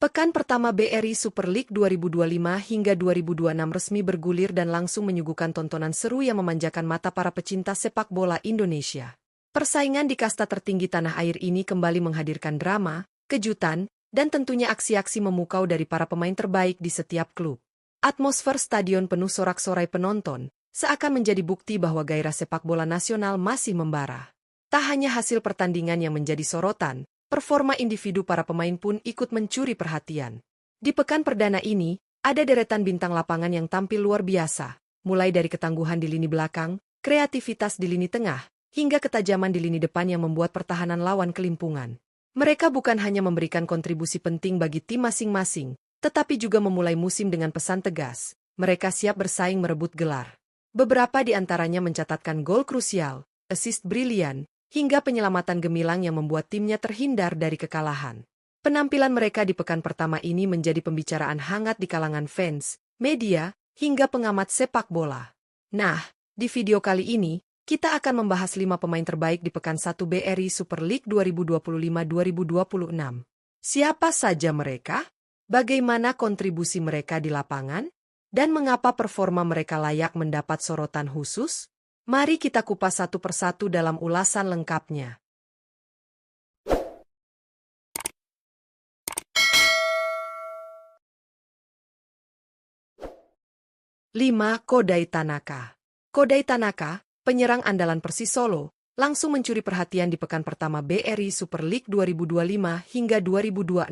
Pekan pertama BRI Super League 2025 hingga 2026 resmi bergulir dan langsung menyuguhkan tontonan seru yang memanjakan mata para pecinta sepak bola Indonesia. Persaingan di kasta tertinggi tanah air ini kembali menghadirkan drama, kejutan, dan tentunya aksi-aksi memukau dari para pemain terbaik di setiap klub. Atmosfer stadion penuh sorak-sorai penonton, seakan menjadi bukti bahwa gairah sepak bola nasional masih membara. Tak hanya hasil pertandingan yang menjadi sorotan, performa individu para pemain pun ikut mencuri perhatian. Di pekan perdana ini, ada deretan bintang lapangan yang tampil luar biasa, mulai dari ketangguhan di lini belakang, kreativitas di lini tengah, hingga ketajaman di lini depan yang membuat pertahanan lawan kelimpungan. Mereka bukan hanya memberikan kontribusi penting bagi tim masing-masing, tetapi juga memulai musim dengan pesan tegas. Mereka siap bersaing merebut gelar. Beberapa di antaranya mencatatkan gol krusial, assist brilian, hingga penyelamatan gemilang yang membuat timnya terhindar dari kekalahan. Penampilan mereka di pekan pertama ini menjadi pembicaraan hangat di kalangan fans, media, hingga pengamat sepak bola. Nah, di video kali ini, kita akan membahas 5 pemain terbaik di pekan 1 BRI Super League 2025-2026. Siapa saja mereka? Bagaimana kontribusi mereka di lapangan? Dan mengapa performa mereka layak mendapat sorotan khusus? Mari kita kupas satu persatu dalam ulasan lengkapnya. 5. Kodai Tanaka. Kodai Tanaka, penyerang andalan Persis Solo, langsung mencuri perhatian di pekan pertama BRI Super League 2025 hingga 2026.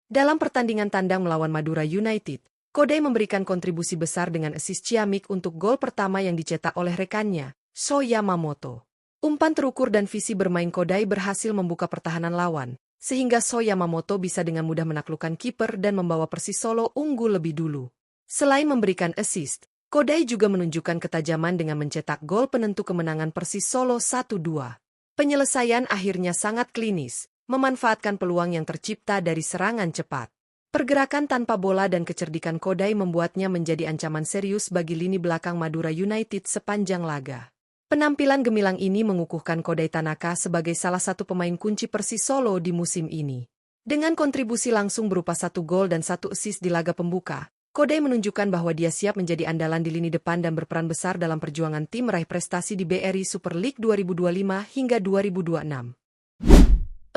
Dalam pertandingan tandang melawan Madura United, Kodai memberikan kontribusi besar dengan assist ciamik untuk gol pertama yang dicetak oleh rekannya, Sho Yamamoto. Umpan terukur dan visi bermain Kodai berhasil membuka pertahanan lawan, sehingga Sho Yamamoto bisa dengan mudah menaklukkan kiper dan membawa Persis Solo unggul lebih dulu. Selain memberikan assist, Kodai juga menunjukkan ketajaman dengan mencetak gol penentu kemenangan Persis Solo 1-2. Penyelesaian akhirnya sangat klinis, memanfaatkan peluang yang tercipta dari serangan cepat. Pergerakan tanpa bola dan kecerdikan Kodai membuatnya menjadi ancaman serius bagi lini belakang Madura United sepanjang laga. Penampilan gemilang ini mengukuhkan Kodai Tanaka sebagai salah satu pemain kunci Persis Solo di musim ini. Dengan kontribusi langsung berupa 1 gol dan 1 assist di laga pembuka, Kodai menunjukkan bahwa dia siap menjadi andalan di lini depan dan berperan besar dalam perjuangan tim meraih prestasi di BRI Super League 2025 hingga 2026.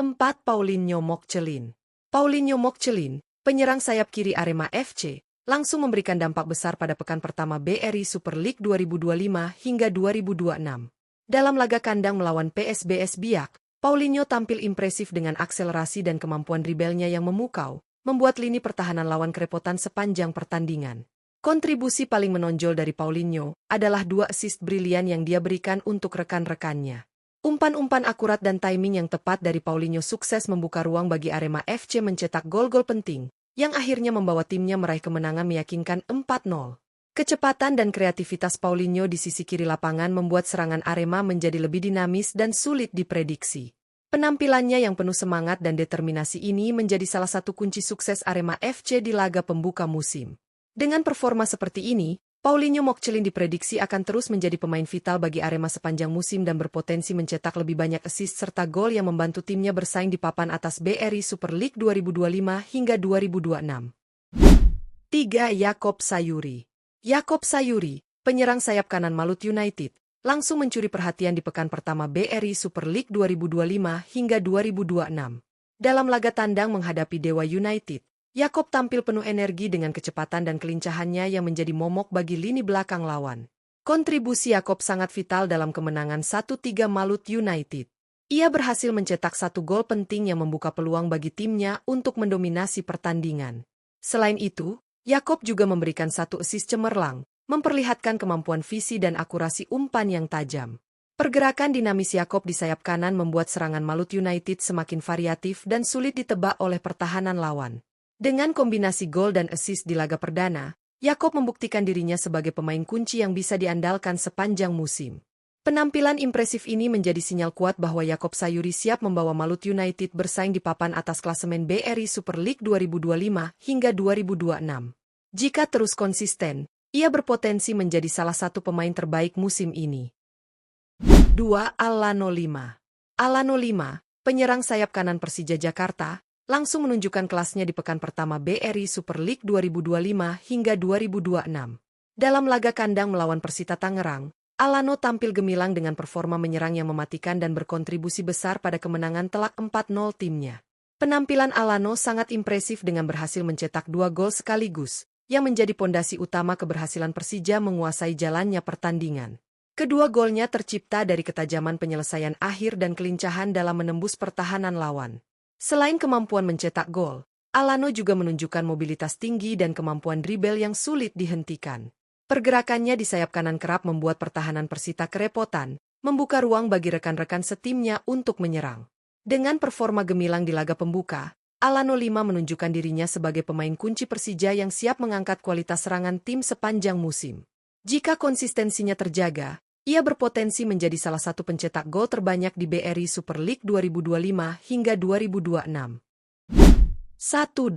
4. Paulinho Mokcelin. Paulinho Mokcelin, penyerang sayap kiri Arema FC, langsung memberikan dampak besar pada pekan pertama BRI Super League 2025 hingga 2026. Dalam laga kandang melawan PSBS Biak, Paulinho tampil impresif dengan akselerasi dan kemampuan dribelnya yang memukau, membuat lini pertahanan lawan kerepotan sepanjang pertandingan. Kontribusi paling menonjol dari Paulinho adalah 2 assist brilian yang dia berikan untuk rekan-rekannya. Umpan-umpan akurat dan timing yang tepat dari Paulinho sukses membuka ruang bagi Arema FC mencetak gol-gol penting, yang akhirnya membawa timnya meraih kemenangan meyakinkan 4-0. Kecepatan dan kreativitas Paulinho di sisi kiri lapangan membuat serangan Arema menjadi lebih dinamis dan sulit diprediksi. Penampilannya yang penuh semangat dan determinasi ini menjadi salah satu kunci sukses Arema FC di laga pembuka musim. Dengan performa seperti ini, Paulinho Mokcelin diprediksi akan terus menjadi pemain vital bagi Arema sepanjang musim dan berpotensi mencetak lebih banyak assist serta gol yang membantu timnya bersaing di papan atas BRI Super League 2025 hingga 2026. 3. Yakob Sayuri. Yakob Sayuri, penyerang sayap kanan Malut United, langsung mencuri perhatian di pekan pertama BRI Super League 2025 hingga 2026. Dalam laga tandang menghadapi Dewa United, Yakob tampil penuh energi dengan kecepatan dan kelincahannya yang menjadi momok bagi lini belakang lawan. Kontribusi Yakob sangat vital dalam kemenangan 1-3 Malut United. Ia berhasil mencetak 1 gol penting yang membuka peluang bagi timnya untuk mendominasi pertandingan. Selain itu, Yakob juga memberikan 1 assist cemerlang, memperlihatkan kemampuan visi dan akurasi umpan yang tajam. Pergerakan dinamis Yakob di sayap kanan membuat serangan Malut United semakin variatif dan sulit ditebak oleh pertahanan lawan. Dengan kombinasi gol dan assist di laga perdana, Yakob membuktikan dirinya sebagai pemain kunci yang bisa diandalkan sepanjang musim. Penampilan impresif ini menjadi sinyal kuat bahwa Yakob Sayuri siap membawa Malut United bersaing di papan atas klasemen BRI Super League 2025 hingga 2026. Jika terus konsisten, ia berpotensi menjadi salah satu pemain terbaik musim ini. 2. Alano Lima. Alano Lima, penyerang sayap kanan Persija Jakarta, langsung menunjukkan kelasnya di pekan pertama BRI Super League 2025 hingga 2026. Dalam laga kandang melawan Persita Tangerang, Alano tampil gemilang dengan performa menyerang yang mematikan dan berkontribusi besar pada kemenangan telak 4-0 timnya. Penampilan Alano sangat impresif dengan berhasil mencetak 2 gol sekaligus, yang menjadi pondasi utama keberhasilan Persija menguasai jalannya pertandingan. Kedua golnya tercipta dari ketajaman penyelesaian akhir dan kelincahan dalam menembus pertahanan lawan. Selain kemampuan mencetak gol, Alano juga menunjukkan mobilitas tinggi dan kemampuan dribble yang sulit dihentikan. Pergerakannya di sayap kanan kerap membuat pertahanan Persita kerepotan, membuka ruang bagi rekan-rekan setimnya untuk menyerang. Dengan performa gemilang di laga pembuka, Alano 5 menunjukkan dirinya sebagai pemain kunci Persija yang siap mengangkat kualitas serangan tim sepanjang musim. Jika konsistensinya terjaga, ia berpotensi menjadi salah satu pencetak gol terbanyak di BRI Super League 2025 hingga 2026. 1.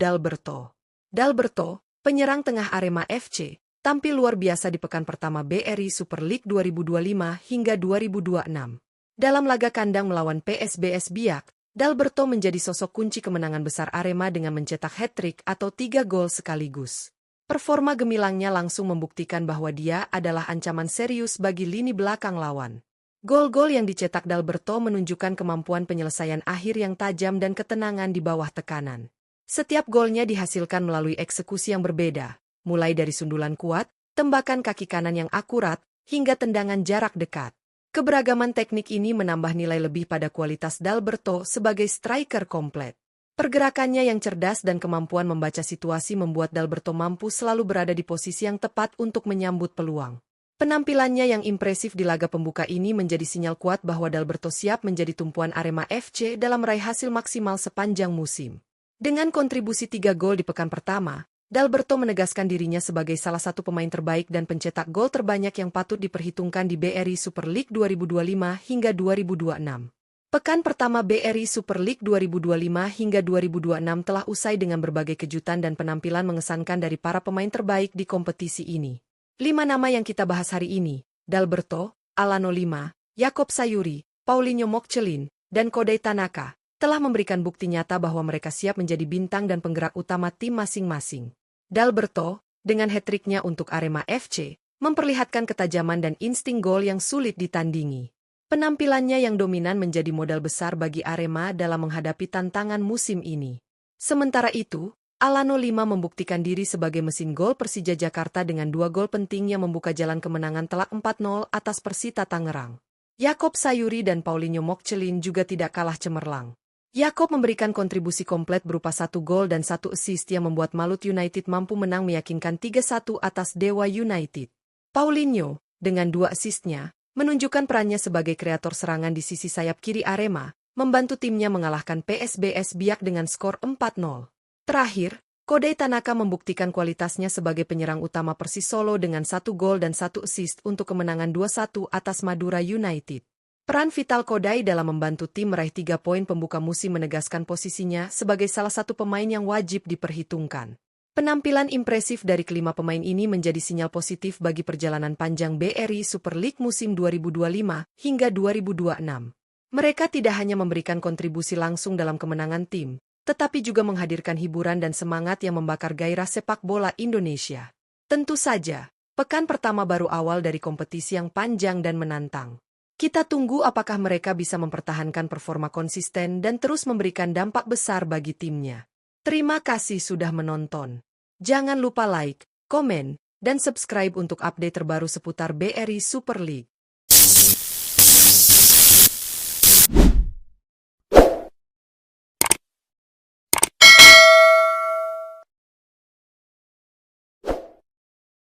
Dalberto, penyerang tengah Arema FC, tampil luar biasa di pekan pertama BRI Super League 2025 hingga 2026. Dalam laga kandang melawan PSBS Biak, Dalberto menjadi sosok kunci kemenangan besar Arema dengan mencetak hat-trick atau 3 gol sekaligus. Performa gemilangnya langsung membuktikan bahwa dia adalah ancaman serius bagi lini belakang lawan. Gol-gol yang dicetak Dalberto menunjukkan kemampuan penyelesaian akhir yang tajam dan ketenangan di bawah tekanan. Setiap golnya dihasilkan melalui eksekusi yang berbeda, mulai dari sundulan kuat, tembakan kaki kanan yang akurat, hingga tendangan jarak dekat. Keberagaman teknik ini menambah nilai lebih pada kualitas Dalberto sebagai striker komplet. Pergerakannya yang cerdas dan kemampuan membaca situasi membuat Dalberto mampu selalu berada di posisi yang tepat untuk menyambut peluang. Penampilannya yang impresif di laga pembuka ini menjadi sinyal kuat bahwa Dalberto siap menjadi tumpuan Arema FC dalam meraih hasil maksimal sepanjang musim. Dengan kontribusi 3 gol di pekan pertama, Dalberto menegaskan dirinya sebagai salah satu pemain terbaik dan pencetak gol terbanyak yang patut diperhitungkan di BRI Super League 2025 hingga 2026. Pekan pertama BRI Super League 2025 hingga 2026 telah usai dengan berbagai kejutan dan penampilan mengesankan dari para pemain terbaik di kompetisi ini. 5 nama yang kita bahas hari ini, Dalberto, Alano 5, Yakob Sayuri, Paulinho Mokcelin, dan Kodai Tanaka, telah memberikan bukti nyata bahwa mereka siap menjadi bintang dan penggerak utama tim masing-masing. Dalberto, dengan hat-tricknya untuk Arema FC, memperlihatkan ketajaman dan insting gol yang sulit ditandingi. Penampilannya yang dominan menjadi modal besar bagi Arema dalam menghadapi tantangan musim ini. Sementara itu, Alano 5 membuktikan diri sebagai mesin gol Persija Jakarta dengan 2 gol penting yang membuka jalan kemenangan telak 4-0 atas Persita Tangerang. Yakob Sayuri dan Paulinho Mokcelin juga tidak kalah cemerlang. Yakob memberikan kontribusi komplit berupa 1 gol dan 1 assist yang membuat Malut United mampu menang meyakinkan 3-1 atas Dewa United. Paulinho, dengan 2 assistnya, menunjukkan perannya sebagai kreator serangan di sisi sayap kiri Arema, membantu timnya mengalahkan PSBS Biak dengan skor 4-0. Terakhir, Kodai Tanaka membuktikan kualitasnya sebagai penyerang utama Persis Solo dengan 1 gol dan 1 assist untuk kemenangan 2-1 atas Madura United. Peran vital Kodai dalam membantu tim meraih 3 poin pembuka musim menegaskan posisinya sebagai salah satu pemain yang wajib diperhitungkan. Penampilan impresif dari kelima pemain ini menjadi sinyal positif bagi perjalanan panjang BRI Super League musim 2025 hingga 2026. Mereka tidak hanya memberikan kontribusi langsung dalam kemenangan tim, tetapi juga menghadirkan hiburan dan semangat yang membakar gairah sepak bola Indonesia. Tentu saja, pekan pertama baru awal dari kompetisi yang panjang dan menantang. Kita tunggu apakah mereka bisa mempertahankan performa konsisten dan terus memberikan dampak besar bagi timnya. Terima kasih sudah menonton. Jangan lupa like, komen, dan subscribe untuk update terbaru seputar BRI Super League.